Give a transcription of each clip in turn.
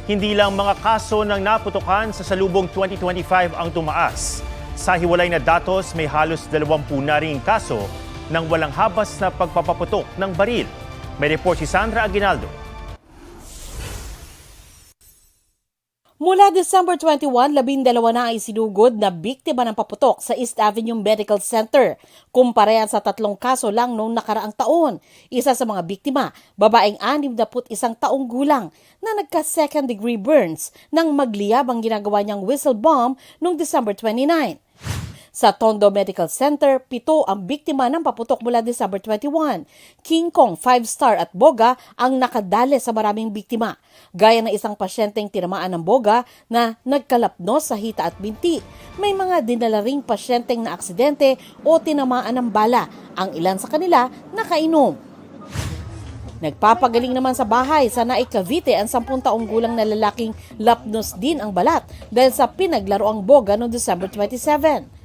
Hindi lang mga kaso ng naputukan sa salubong 2025 ang tumaas. Sa hiwalay na datos, may halos 20 na ring kaso ng walang habas na pagpapaputok ng baril. May report si Sandra Aguinaldo. Mula December 21, 12 na ay sinugod na biktima ng paputok sa East Avenue Medical Center. Kumpara yan sa 3 kaso lang noong nakaraang taon. Isa sa mga biktima, babaeng 61 taong gulang na nagka-second degree burns nang magliyab ang ginagawa niyang whistle bomb noong December 29. Sa Tondo Medical Center, 7 ang biktima ng paputok mula December 21. King Kong, 5-star at Boga ang nakadali sa maraming biktima. Gaya ng isang pasyenteng tinamaan ng Boga na nagkalapnos sa hita at binti. May mga dinala ring pasyenteng na aksidente o tinamaan ng bala. Ang ilan sa kanila nakainom. Nagpapagaling naman sa bahay sa Naik, Cavite ang 10 taong gulang na lalaking lapnos din ang balat dahil sa pinaglaro ang Boga noong December 27.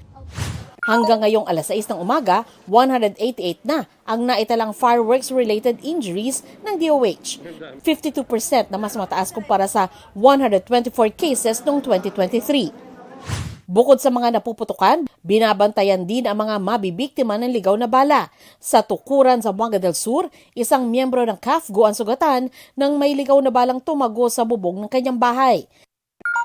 Hanggang ngayong alas 6 ng umaga, 188 na ang naitalang fireworks-related injuries ng DOH. 52% na mas mataas kumpara sa 124 cases noong 2023. Bukod sa mga napuputukan, binabantayan din ang mga mabibiktima ng ligaw na bala. Sa tukuran sa Buanga del Sur, isang miyembro ng CAFGO ang sugatan nang may ligaw na balang tumago sa bubong ng kanyang bahay.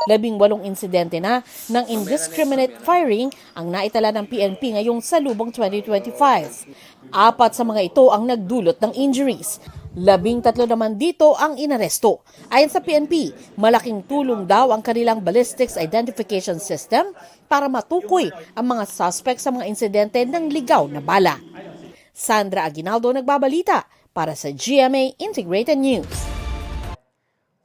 18 insidente na ng indiscriminate firing ang naitala ng PNP ngayong salubong 2025. 4 sa mga ito ang nagdulot ng injuries. 13 naman dito ang inaresto. Ayon sa PNP, malaking tulong daw ang kanilang ballistics identification system para matukoy ang mga suspect sa mga insidente ng ligaw na bala. Sandra Aguinaldo nagbabalita para sa GMA Integrated News.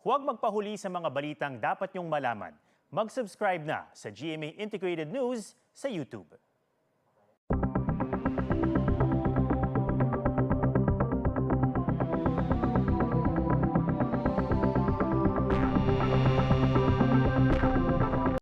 Huwag magpahuli sa mga balitang dapat niyong malaman. Mag-subscribe na sa GMA Integrated News sa YouTube.